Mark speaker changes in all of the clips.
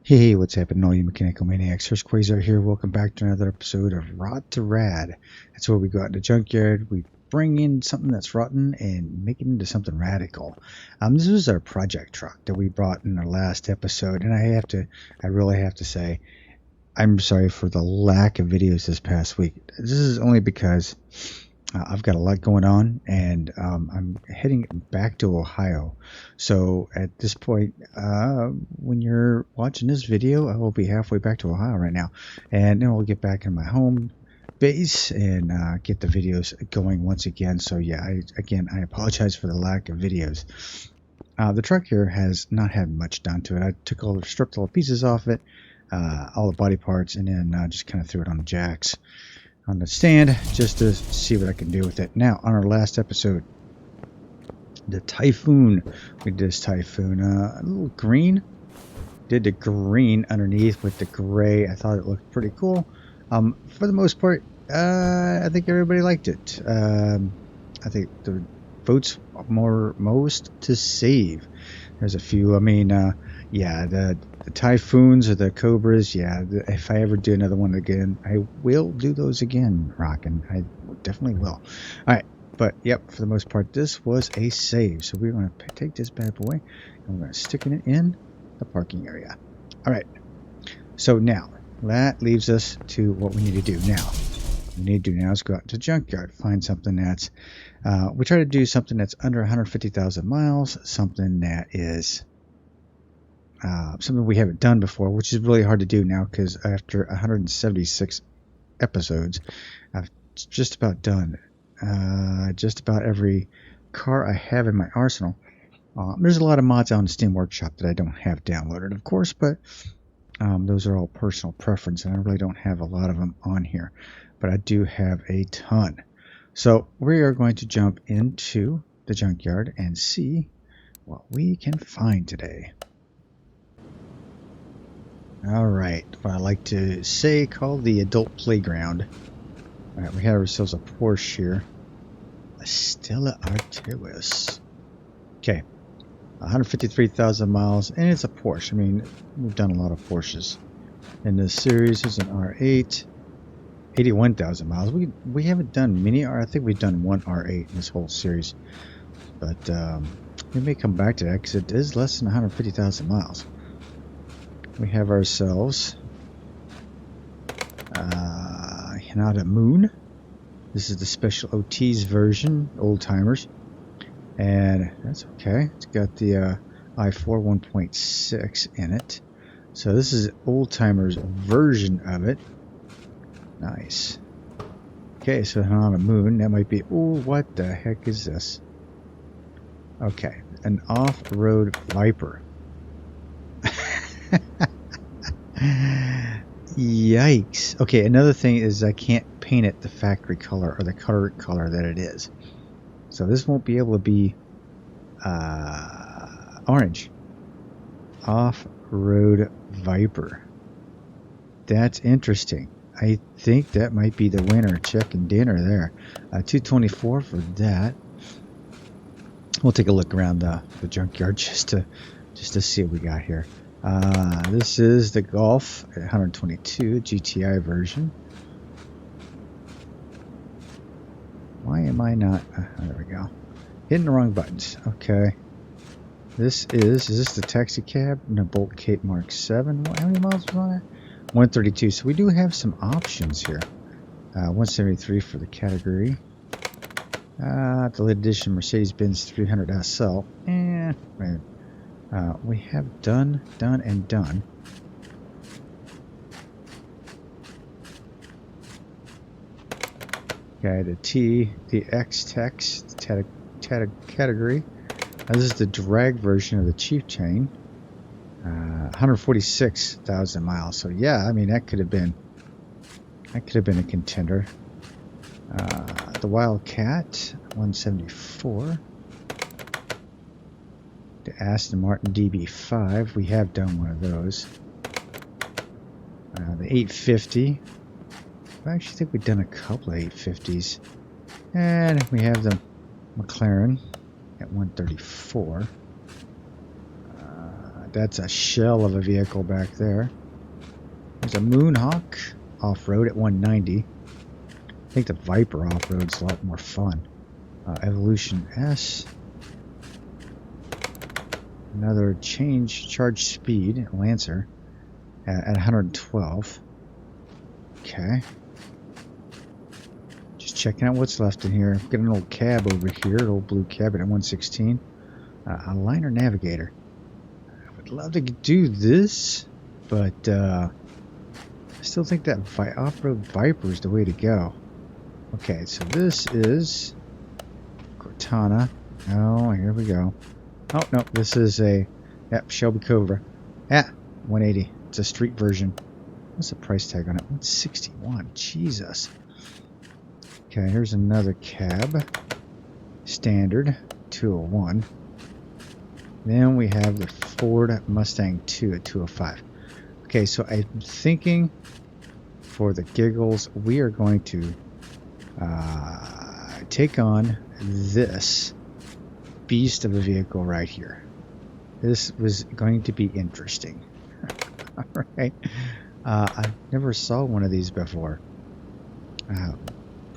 Speaker 1: Hey, what's happening, all you mechanical maniacs? Hurst Quayzar here. Welcome back to another episode of Rot2Rad. That's where we go out in the junkyard, we bring in something that's rotten and make it into something radical. This was our project truck that we brought in our last episode, and I really have to say, I'm sorry for the lack of videos this past week. This is only because I've got a lot going on, and I'm heading back to Ohio. So at this point, when you're watching this video, I will be halfway back to Ohio right now, and then we'll get back in my home base and get the videos going once again. So yeah, I apologize for the lack of videos. The truck here has not had much done to it. I stripped all the pieces off it, all the body parts, and then just kind of threw it on the jacks on the stand just to see what I can do with it. Now, on our last episode, the Typhoon, we did this Typhoon, a little green, did the green underneath with the gray. I thought it looked pretty cool. For the most part, I think everybody liked it. I think the votes most to save. There's a few. I mean, yeah, the Typhoons or the Cobras, yeah, if I ever do another one again, I will do those again, Rockin'. I definitely will. Alright, but yep, for the most part, this was a save. So we're going to take this bad boy, and we're going to stick it in the parking area. Alright, so now, that leaves us to what we need to do now. What we need to do now is go out to Junkyard, find something that's, we try to do something that's under 150,000 miles, something that is something we haven't done before, which is really hard to do now because after 176 episodes, I've just about done just about every car I have in my arsenal. There's a lot of mods out in Steam Workshop that I don't have downloaded, of course, but those are all personal preference, and I really don't have a lot of them on here, but I do have a ton. So we are going to jump into the junkyard and see what we can find today. Alright, what I like to say, called the adult playground. Alright, we have ourselves a Porsche here. A Stella Artois. Okay, 153,000 miles, and it's a Porsche. I mean, we've done a lot of Porsches in this series. It's an R8. 81,000 miles. We haven't done many I think we've done one R8 in this whole series. But we may come back to that because it is less than 150,000 miles. We have ourselves Hinata Moon. This is the special OTs version, old timers, and that's okay. It's got the i4 1.6 in it, so this is old timers version of it. Nice. Okay, so Hinata Moon. That might be. Oh, what the heck is this? Okay, an off-road Viper. Yikes. Okay, another thing is I can't paint it the factory color or the color that it is. So this won't be able to be orange. Off-road Viper. That's interesting. I think that might be the winner. Chicken dinner there. 224 for that. We'll take a look around the junkyard just to see what we got here. This is the Golf 122 GTI version. Why am I not? There we go. Hitting the wrong buttons. Okay. Is this the taxi cab? No, Bolt Cape Mark 7. How many miles was on it? 132. So we do have some options here. 173 for the category. The late edition Mercedes-Benz 300 SL. Man. We have done. Okay, the X-Tex category. This is the drag version of the Chief Chain. 146,000 miles. So yeah, I mean that could have been a contender. The Wildcat 174. The Aston Martin DB5. We have done one of those. The 850. I actually think we've done a couple of 850s. And we have the McLaren at 134. That's a shell of a vehicle back there. There's a Moonhawk off-road at 190. I think the Viper off-road is a lot more fun. Evolution S. Another charge speed Lancer at 112. Okay. Just checking out what's left in here. Got an old cab over here, an old blue cab at 116. A liner navigator. I would love to do this, but I still think that off-road Viper is the way to go. Okay, so this is Cortana. Oh, here we go. Oh, no, this is a Shelby Cobra. 180. It's a street version. What's the price tag on it? 161. Jesus. Okay, here's another cab. Standard 201. Then we have the Ford Mustang 2 at 205. Okay, so I'm thinking for the giggles, we are going to take on this beast of a vehicle right here. This was going to be interesting. Alright. I never saw one of these before. I'm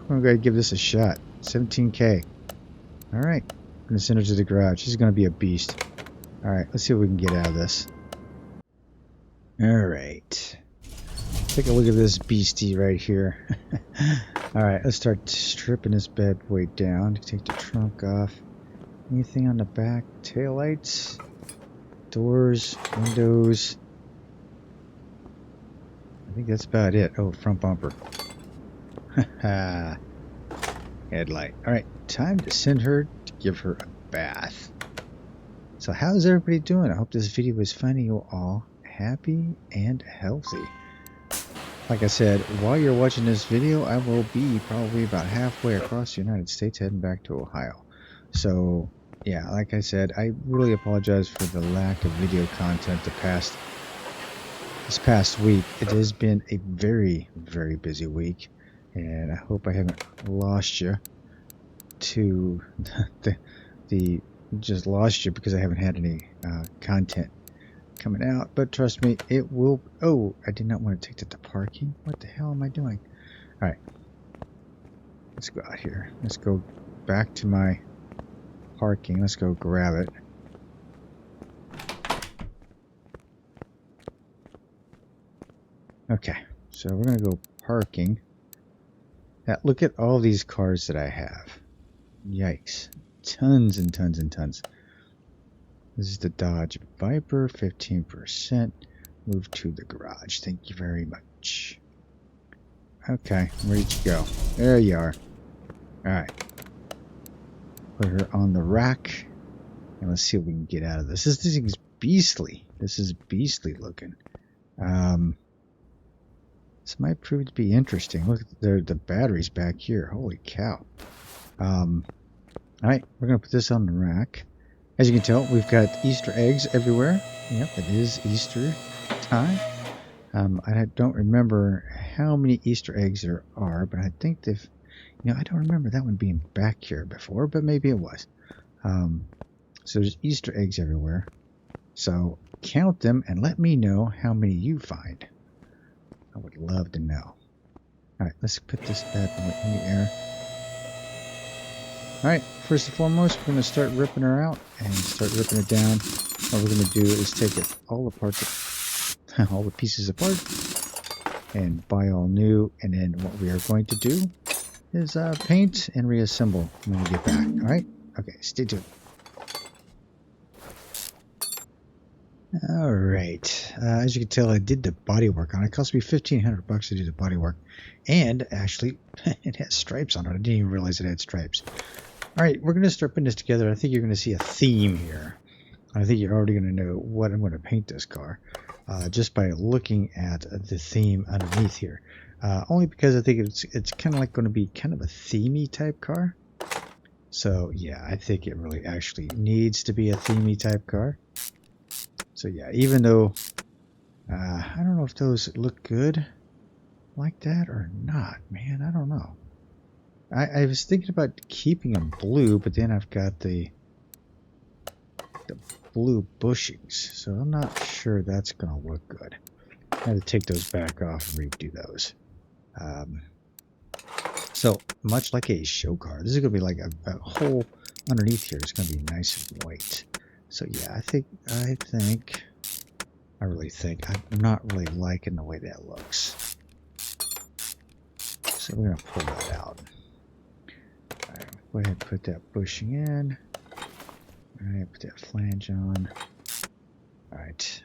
Speaker 1: going to give this a shot. 17K. Alright. I'm going to send her to the garage. This is going to be a beast. Alright, let's see what we can get out of this. Alright. Take a look at this beastie right here. Alright, let's start stripping this bad boy down. Take the trunk off. Anything on the back? Taillights? Doors? Windows? I think that's about it. Oh, front bumper. Headlight. Alright, time to send her to give her a bath. So how's everybody doing? I hope this video was finding you all happy and healthy. Like I said, while you're watching this video, I will be probably about halfway across the United States heading back to Ohio. So, yeah, like I said, I really apologize for the lack of video content this past week. It has been a very, very busy week, and I hope I haven't lost you to just lost you because I haven't had any content coming out. But trust me, it will. Oh, I did not want to take that to parking. What the hell am I doing? All right, let's go out here. Let's go back to my parking. Let's go grab it. Okay, so we're gonna go parking. Now, look at all these cars that I have. Yikes. Tons and tons and tons. This is the Dodge Viper, 15%. Move to the garage. Thank you very much. Okay, ready to go. There you are. Alright. Put her on the rack. And let's see what we can get out of this. This thing is beastly. This is beastly looking. This might prove to be interesting. Look at the batteries back here. Holy cow. Alright, we're going to put this on the rack. As you can tell, we've got Easter eggs everywhere. Yep, it is Easter time. I don't remember how many Easter eggs there are, but I think they've... You know, I don't remember that one being back here before, but maybe it was. So there's Easter eggs everywhere. So count them and let me know how many you find. I would love to know. Alright, let's put this bad boy in the air. Alright, first and foremost, we're going to start ripping her out and start ripping it down. What we're going to do is take it all apart, all the pieces apart, and buy all new. And then what we are going to do is paint and reassemble when we get back. Alright? Okay, stay tuned. Alright, as you can tell, I did the body work on it. It cost me $1,500 to do the body work. And actually, it has stripes on it. I didn't even realize it had stripes. Alright, we're going to start putting this together. I think you're going to see a theme here. I think you're already going to know what I'm going to paint this car. Just by looking at the theme underneath here. Only because I think it's kind of like going to be kind of a themey type car. So, yeah, I think it really actually needs to be a themey type car. So yeah, even though I don't know if those look good like that or not, man, I don't know. I was thinking about keeping them blue, but then I've got the blue bushings, so I'm not sure that's going to look good. I had to take those back off and redo those. So much like a show car, this is going to be like a hole underneath here. It's going to be nice and white. So yeah, I really think I'm not really liking the way that looks. So we're going to pull that out. All right, go ahead and put that bushing in. All right, put that flange on. All right.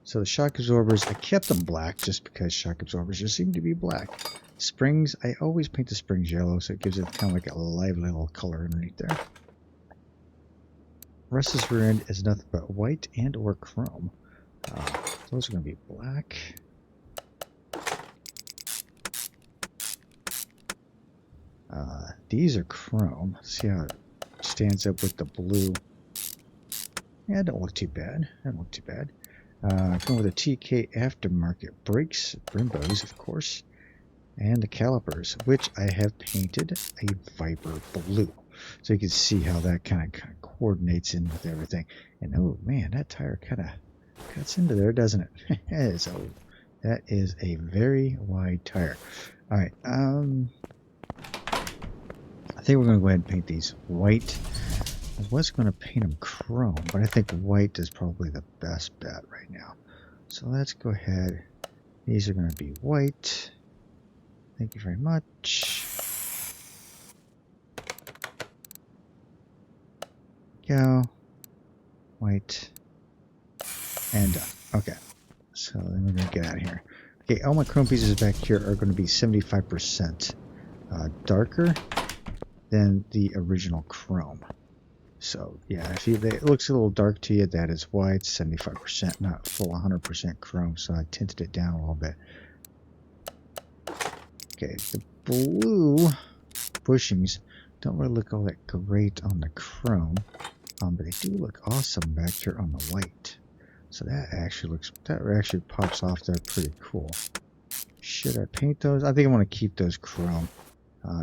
Speaker 1: So the shock absorbers, I kept them black just because shock absorbers just seem to be black. Springs, I always paint the springs yellow, so it gives it kind of like a lively little color underneath there. Rust's rear end is nothing but white and or chrome. Those are going to be black. These are chrome. See how it stands up with the blue. Yeah, don't look too bad. Don't look too bad. Come with a TK aftermarket brakes, Brimbos, of course, and the calipers, which I have painted a Viper blue. So you can see how that kind of coordinates in with everything. And oh man, that tire kind of cuts into there, doesn't it? That is a very wide tire. All right, I think we're going to go ahead and paint these white. I was going to paint them chrome, but I think white is probably the best bet right now. So let's go ahead. These are going to be white. Thank you very much. Go. White. And done. Okay. So then we're going to get out of here. Okay, all my chrome pieces back here are going to be 75% darker than the original chrome. So yeah, if it looks a little dark to you, that is why it's 75%, not full 100% chrome. So I tinted it down a little bit. Okay, the blue bushings don't really look all that great on the chrome, but they do look awesome back here on the white. So that actually pops off there pretty cool. Should I paint those? I think I want to keep those chrome,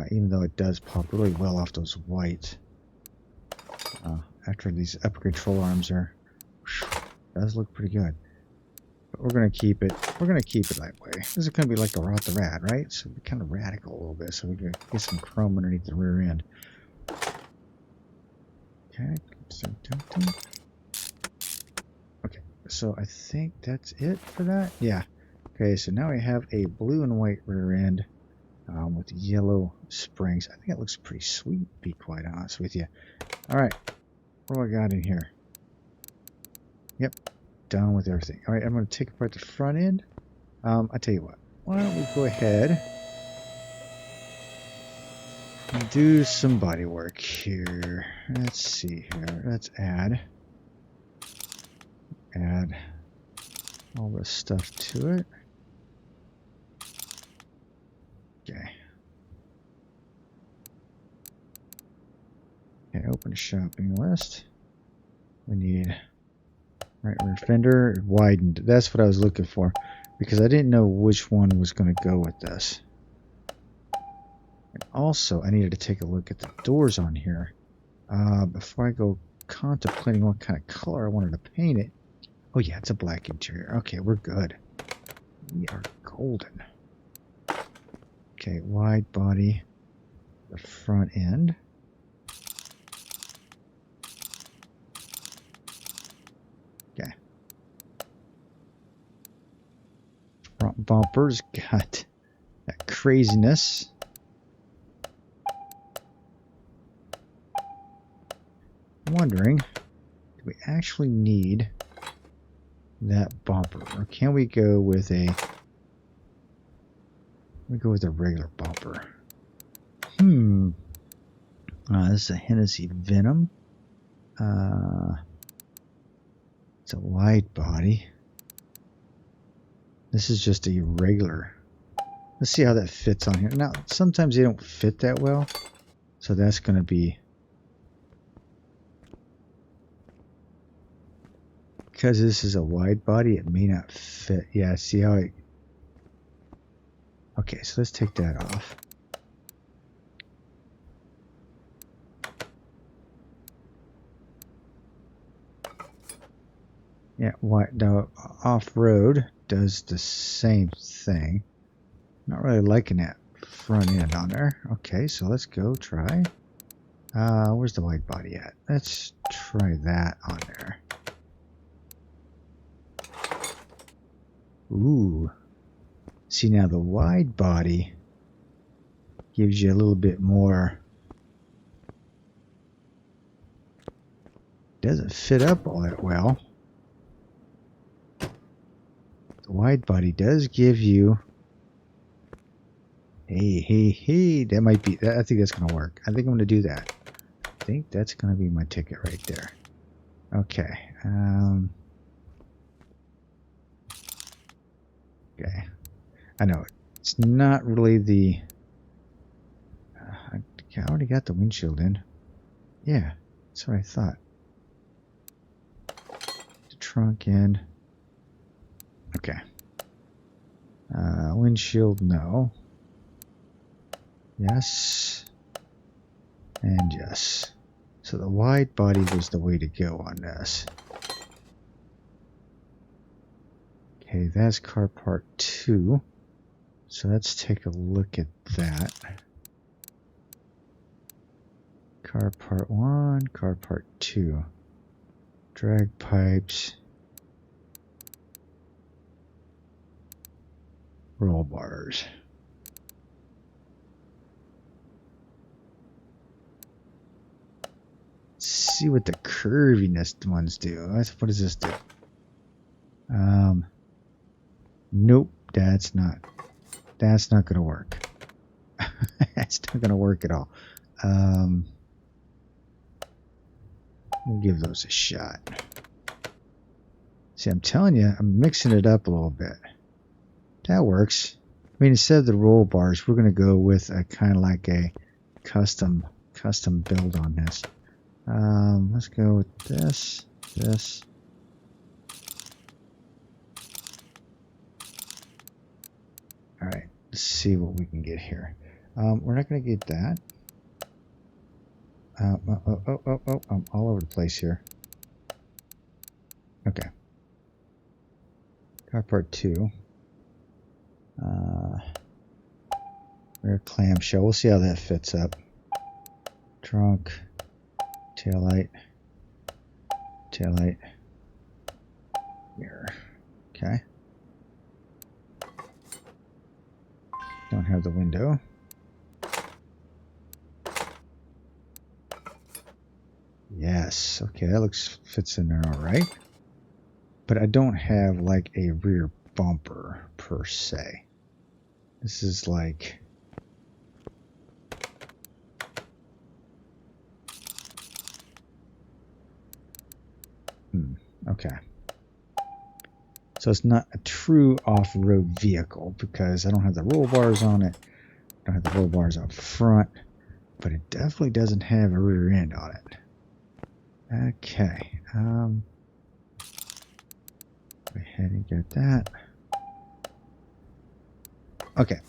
Speaker 1: even though it does pop really well off those white. After these upgrade control arms are, does look pretty good. But we're gonna keep it. We're gonna keep it that way. This is gonna be like a Rot2Rad, right? So we're kind of radical a little bit. So we can get some chrome underneath the rear end. Okay. Okay. So I think that's it for that. Yeah. Okay. So now we have a blue and white rear end with yellow springs. I think it looks pretty sweet, to be quite honest with you. All right. What do I got in here? Yep, done with everything. All right, I'm going to take apart the front end. I tell you what, why don't we go ahead and do some body work here. Let's see here. Let's add all this stuff to it. Okay. Okay, open a shopping list. We need right rear fender widened. That's what I was looking for because I didn't know which one was going to go with this. And also, I needed to take a look at the doors on here before I go contemplating what kind of color I wanted to paint it. Oh yeah, it's a black interior. Okay, we're good. We are golden. Okay, wide body, the front end. Okay. Front bumper's got that craziness. I'm wondering, do we actually need that bumper, or can we go with a? We go with a regular bumper. This is a Hennessy Venom. It's a wide body. This is just a regular. Let's see how that fits on here. Now, sometimes they don't fit that well, so that's going to be because this is a wide body. It may not fit. Yeah, see how it. Okay, so let's take that off. Yeah, what the off-road does the same thing. Not really liking that front end on there. Okay, so let's go try. Where's the wide body at? Let's try that on there. Ooh. See, now the wide body gives you a little bit more. Doesn't fit up all that well. The wide body does give you. Hey, that might be. I think that's going to work. I think I'm going to do that. I think that's going to be my ticket right there. Okay. Okay. I know it's not really the. I already got the windshield in. Yeah, that's what I thought. The trunk in. Okay. Windshield, no. Yes. And yes. So the wide body was the way to go on this. Okay, that's car part 2. So let's take a look at that. Car part 1, car part 2. Drag pipes. Roll bars. Let's see what the curviness ones do. What does this do? Nope, that's not going to work. That's not going to work at all. We'll give those a shot. See, I'm telling you, I'm mixing it up a little bit. That works. I mean, instead of the roll bars, we're going to go with a kind of like a custom build on this. Let's go with this. All right, let's see what we can get here. We're not going to get that. Oh, I'm all over the place here. Okay. Car part 2. Rear clamshell. We'll see how that fits up. Trunk. Taillight. Mirror. Okay. Don't have the window. Yes. Okay, that fits in there all right. But I don't have like a rear bumper per se. This is like okay. So it's not a true off-road vehicle because I don't have the roll bars on it. I don't have the roll bars up front, but it definitely doesn't have a rear end on it. Okay. Go ahead and get that. Okay.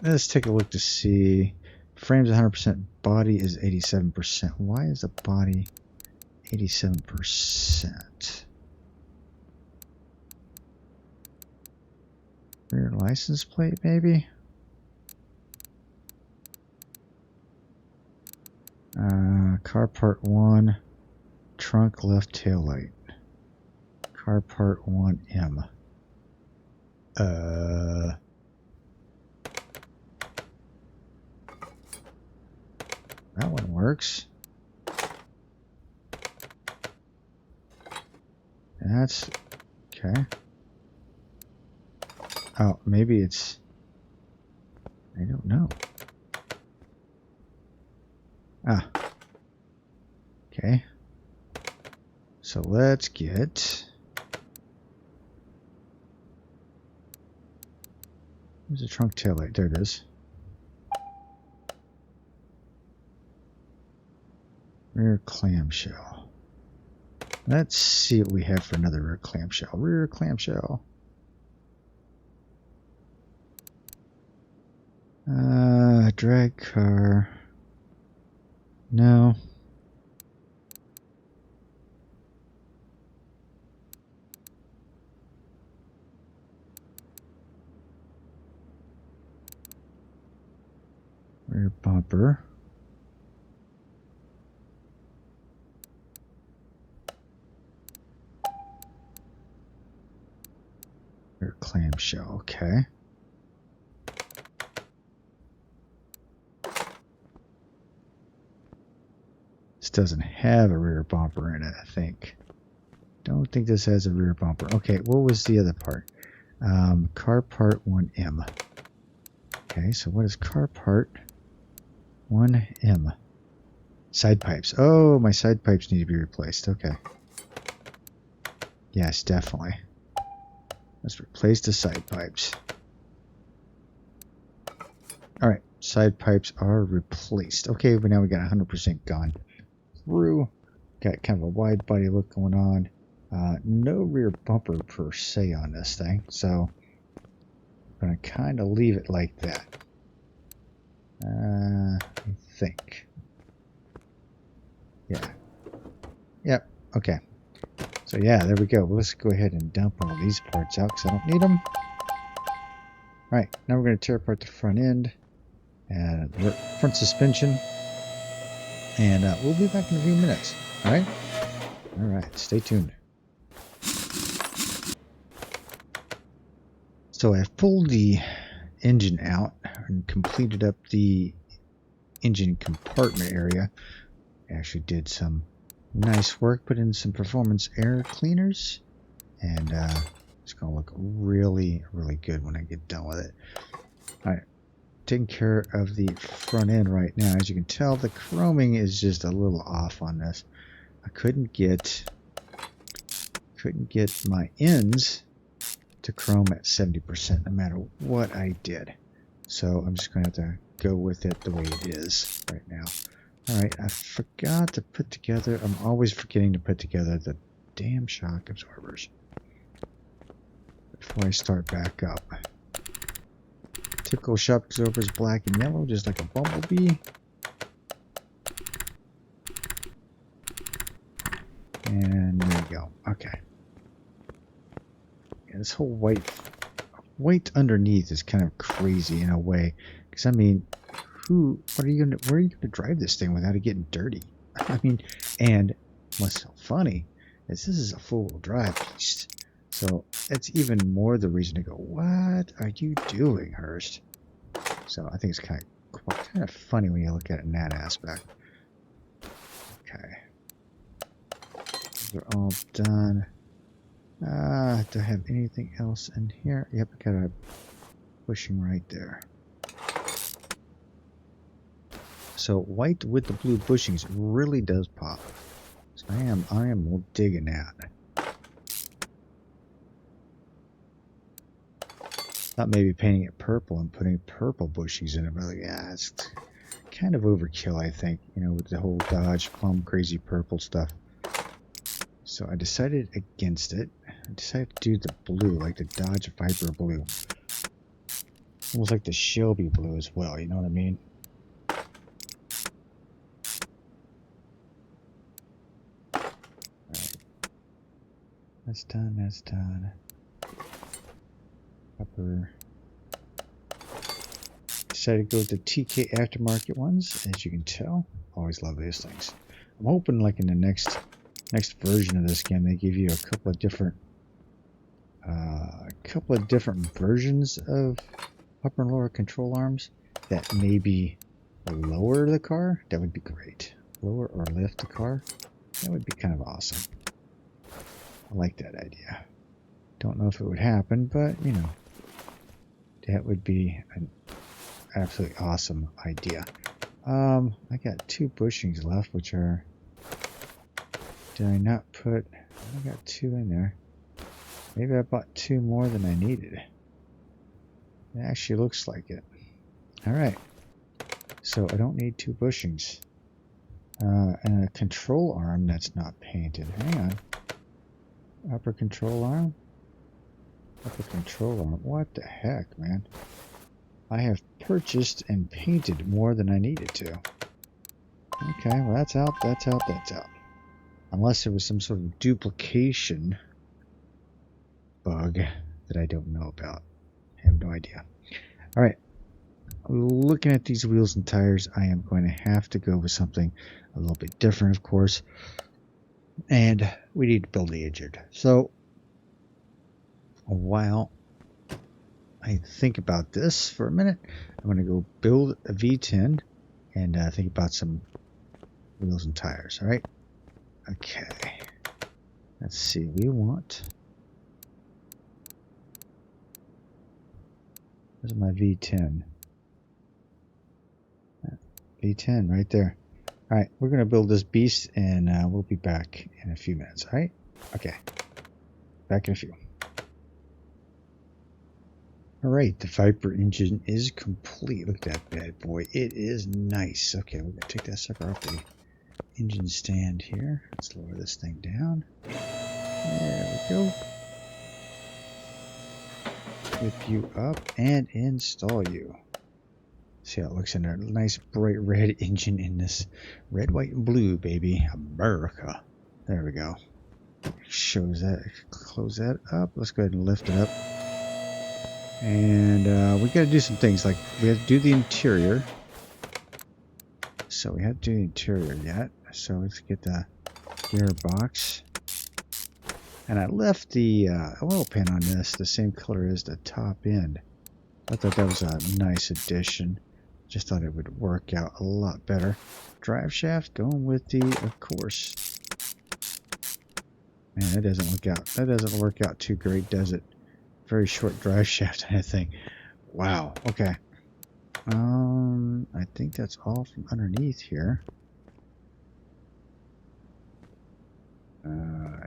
Speaker 1: Let's take a look to see. Frame's 100%. Body is 87%. Why is the body 87%? Rear license plate, maybe? Car part 1. Trunk left tail light. Car part 1M. That one works. That's okay. Oh, maybe it's. I don't know. Ah. Okay. So let's get. Where's the trunk taillight? There it is. Rear clamshell. Let's see what we have for another rear clamshell. Rear clamshell. Drag car. No. bumper. Rear clamshell, okay. This doesn't have a rear bumper in it, I think. Don't think this has a rear bumper. Okay, what was the other part? Car part 1M. Okay, so what is car part 1M? Side pipes. Oh, my side pipes need to be replaced. Okay. Yes, definitely. Let's replace the side pipes. Alright, side pipes are replaced. Okay, but now we got 100% gone through. Got kind of a wide body look going on. No rear bumper per se on this thing, so I'm going to kind of leave it like that. I think. Yeah. Yep, okay. So yeah, there we go. Well, let's go ahead and dump all these parts out because I don't need them. Alright, now we're going to tear apart the front end and the front suspension. And we'll be back in a few minutes. Alright? Alright, stay tuned. So I've pulled the engine out and completed up the engine compartment area. I actually did some nice work, put in some performance air cleaners, and it's going to look really, really good when I get done with it. Alright, taking care of the front end right now. As you can tell, the chroming is just a little off on this. I couldn't get my ends to chrome at 70% no matter what I did. So I'm just going to have to go with it the way it is right now. Alright, I forgot to put together, I'm always forgetting to put together the damn shock absorbers before I start back up. Typical shock absorbers, black and yellow, just like a bumblebee. And there we go. Okay. Yeah, this whole white underneath is kind of crazy in a way, because I mean, where are you gonna drive this thing without it getting dirty? I mean, and what's so funny is this is a four-wheel drive beast, so it's even more the reason to go, what are you doing, Hurst? So I think it's kind of funny when you look at it in that aspect. Okay, they're all done. Do I have anything else in here? Yep, I got a bushing right there. So white with the blue bushings really does pop. So I am digging that. Thought maybe painting it purple and putting purple bushings in it, but yeah, it's kind of overkill, I think. You know, with the whole Dodge plum crazy purple stuff. So I decided against it. I decided to do the blue, like the Dodge Viper blue. Almost like the Shelby blue as well, you know what I mean? Alright. That's done, that's done. Upper. Decided to go with the TK aftermarket ones, as you can tell. Always love these things. I'm hoping like in the next version of this game they give you a couple of different versions of upper and lower control arms that maybe lower the car. That would be great. Lower or lift the car. That would be kind of awesome. I like that idea. Don't know if it would happen, but you know, that would be an absolutely awesome idea. I got 2 bushings left, which are, did I not put, I got 2 in there. Maybe I bought 2 more than I needed. It actually looks like it. Alright. So I don't need 2 bushings. And a control arm that's not painted. Hang on. Upper control arm? Upper control arm. What the heck, man? I have purchased and painted more than I needed to. Okay, well that's out, that's out, that's out. Unless there was some sort of duplication bug that I don't know about. I have no idea. Alright. looking at these wheels and tires, I am going to have to go with something a little bit different, of course. And we need to build the engine. So while I think about this for a minute, I'm going to go build a V10 and think about some wheels and tires. All right. Okay. Let's see. We want. Where's my V10? V10 right there. All right. We're going to build this beast and we'll be back in a few minutes. All right. Okay. Back in a few. Alright, the Viper engine is complete. Look at that bad boy. It is nice. Okay, we're going to take that sucker off the engine stand here. Let's lower this thing down. There we go. Flip you up and install you. See how it looks in there. Nice bright red engine in this red, white, and blue, baby. America. There we go. Shows that. Close that up. Let's go ahead and lift it up. And we got to do some things, like we have to do the interior. So we have to do the interior yet. So let's get the gearbox. And I left the oil pan on this the same color as the top end. I thought that was a nice addition. Just thought it would work out a lot better. Drive shaft going with the, of course. Man, that doesn't work out. That doesn't work out too great, does it? Very short drive shaft, I think. Wow. Okay. I think that's all from underneath here.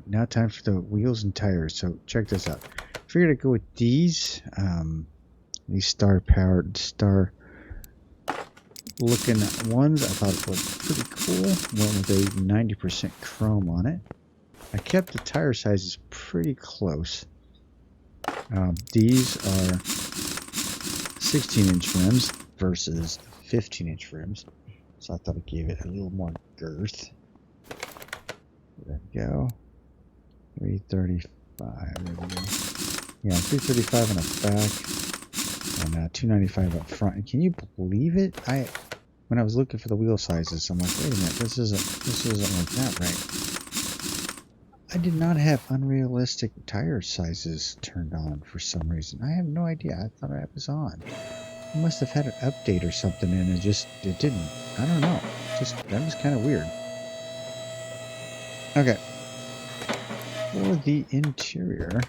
Speaker 1: Now time for the wheels and tires. So check this out. Figured I'd go with these star powered, star looking ones. I thought it looked pretty cool. Went with a 90% chrome on it. I kept the tire sizes pretty close. These are 16-inch rims versus 15-inch rims, so I thought it gave it a little more girth. There we go. 335. There we go. Yeah, 335 on the back and 295 up front. And can you believe it? When I was looking for the wheel sizes, I'm like, wait a minute, this isn't like that, right? I did not have unrealistic tire sizes turned on for some reason. I have no idea. I thought I was on. I must have had an update or something and it didn't. I don't know. That was kind of weird. Okay. For the interior,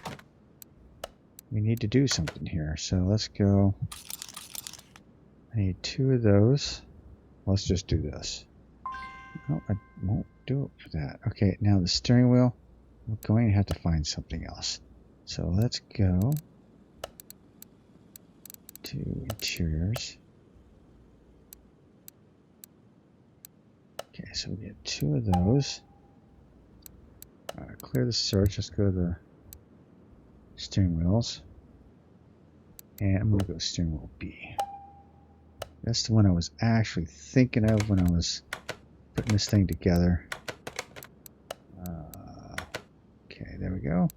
Speaker 1: we need to do something here. So let's go. I need 2 of those. Let's just do this. No, I won't do it for that. Okay, now the steering wheel. We're going to have to find something else. So let's go to interiors. Okay, so we get 2 of those. Clear the search. Let's go to the steering wheels. And I'm going to go steering wheel B. That's the one I was actually thinking of when I was putting this thing together. Okay, there we go.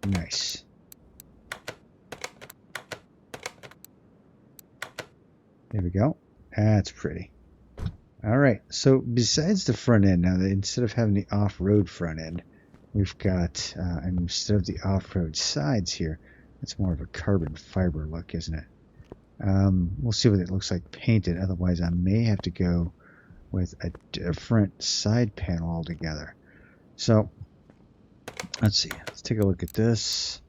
Speaker 1: Nice. There we go. That's pretty. All right. So besides the front end, now instead of having the off-road front end, we've got, and instead of the off-road sides here, it's more of a carbon fiber look, isn't it? We'll see what it looks like painted. Otherwise, I may have to go with a different side panel altogether. So let's see. Let's take a look at this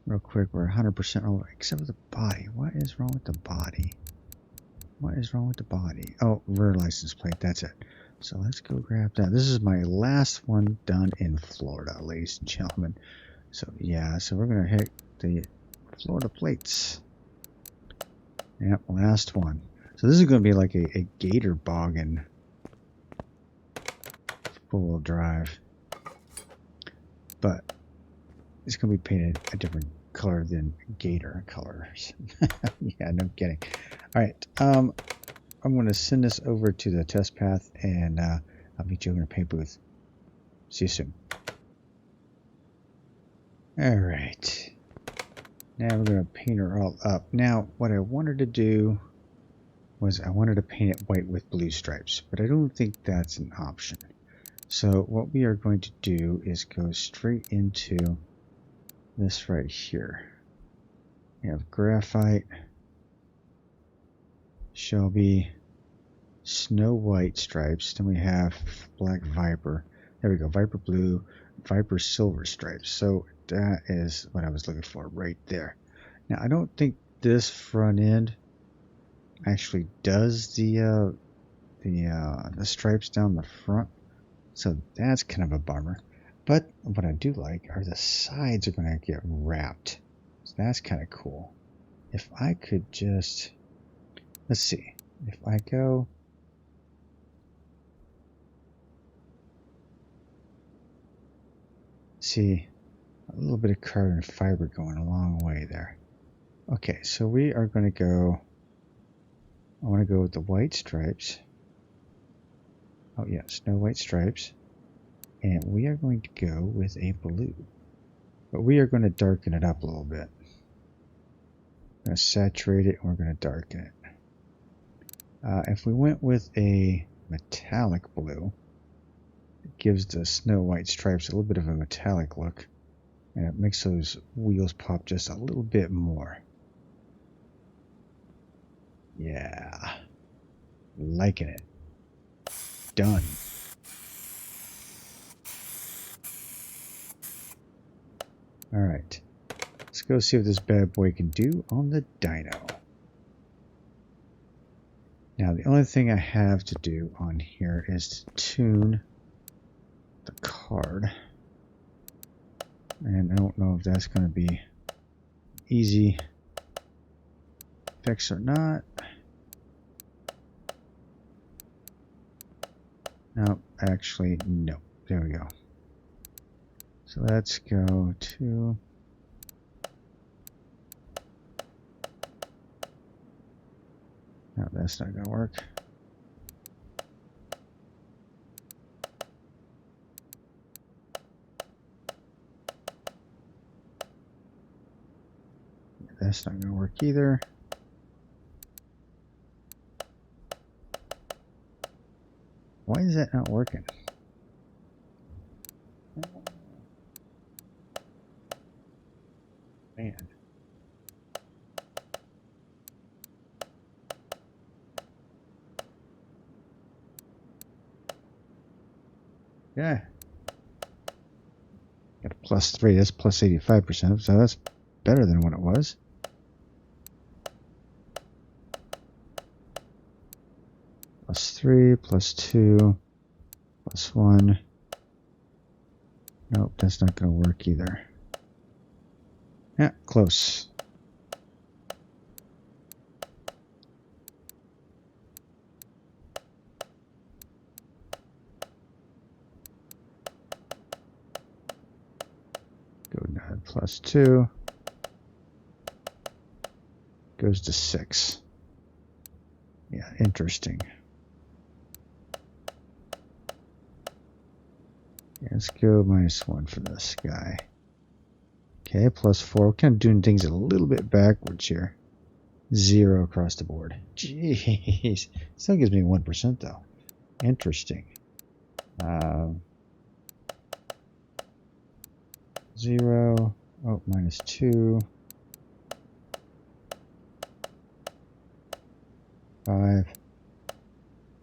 Speaker 1: real quick. We're 100% over, except for the body. What is wrong with the body? What is wrong with the body? Oh, rear license plate. That's it. So let's go grab that. This is my last one done in Florida, ladies and gentlemen. So yeah, so we're gonna hit the Florida plates. Yep, last one. So this is gonna be like a gator boggin four-wheel drive, but it's gonna be painted a different color than gator colors. Yeah, no kidding. All right, I'm going to send this over to the test path, and I'll meet you in a paint booth. See you soon. All right. Now we're going to paint her all up. Now, what I wanted to do was I wanted to paint it white with blue stripes, but I don't think that's an option. So what we are going to do is go straight into this right here. We have graphite, Shelby, Snow White stripes. Then we have Black Viper. There we go, Viper Blue, Viper Silver stripes. So that is what I was looking for right there. Now I don't think this front end actually does the stripes down the front, so that's kind of a bummer. But what I do like are the sides are going to get wrapped, so that's kind of cool. If I could just, let's see, if I go, see, a little bit of carbon fiber going a long way there. Okay, so we are going to go, I want to go with the white stripes. Oh yeah, Snow White stripes. And we are going to go with a blue. But we are going to darken it up a little bit. We're going to saturate it and we're going to darken it. If we went with a metallic blue, it gives the Snow White stripes a little bit of a metallic look. And it makes those wheels pop just a little bit more. Yeah. Liking it. Done. Alright. Let's go see what this bad boy can do on the dyno. Now the only thing I have to do on here is to tune the card. And I don't know if that's going to be easy fix or not. No, actually, no. There we go. So let's go to... No, that's not going to work. That's not going to work either. Why is that not working? Man. Yeah. Got a +3. That's plus 85%. So that's better than what it was. +3, +2, +1. Nope, that's not going to work either. Yeah, close. Go down +2. Goes to 6. Yeah, interesting. Let's go -1 for this guy. Okay, +4. Kind of doing things a little bit backwards here. 0 across the board. Jeez. Still gives me 1% though. Interesting. 0. Oh, -2. 5.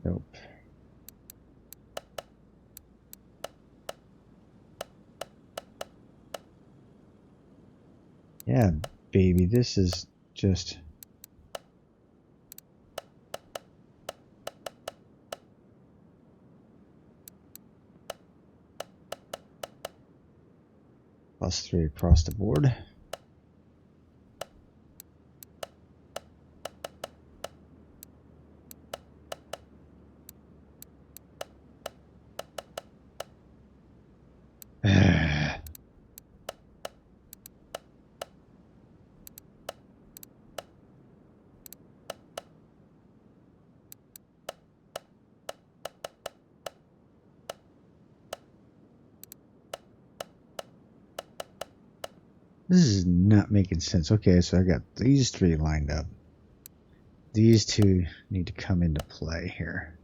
Speaker 1: Nope. Yeah, baby, this is just... +3 across the board. This is not making sense. Okay, so I got these three lined up. These two need to come into play here.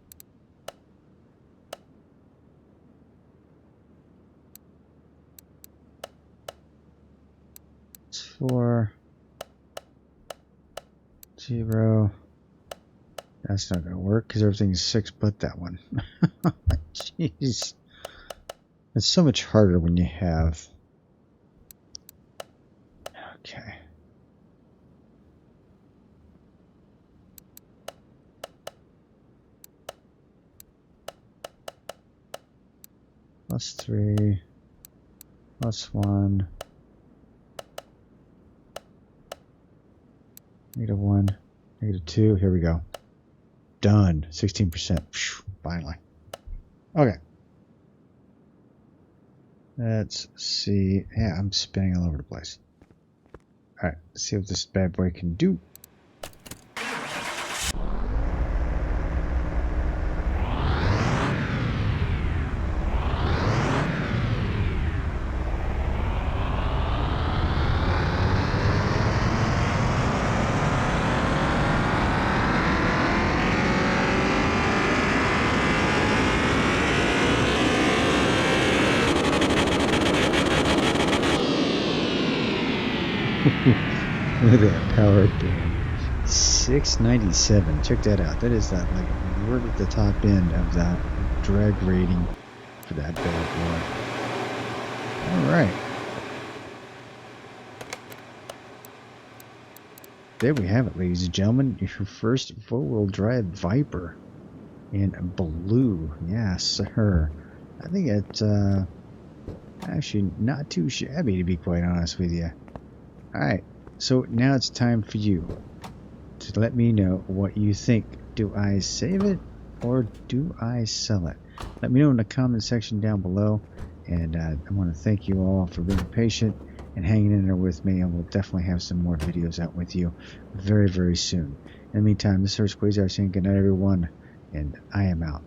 Speaker 1: It's 4, 0. That's not going to work because everything's 6 but that one. Jeez. It's so much harder when you have... Okay. +3, +1, -1, -2. Here we go. Done. 16%. Finally. Okay. Let's see. Yeah, I'm spinning all over the place. Alright, let's see what this bad boy can do. Look at that power band. 697. Check that out. That is that, like, we're at the top end of that drag rating for that bad boy. Alright. There we have it, ladies and gentlemen. Your first four-wheel drive Viper in blue. Yes, sir. I think it's actually not too shabby, to be quite honest with you. Alright, so now it's time for you to let me know what you think. Do I save it or do I sell it? Let me know in the comment section down below, and I want to thank you all for being patient and hanging in there with me, and we'll definitely have some more videos out with you very, very soon. In the meantime, this is Quayzar saying good night, everyone, and I am out.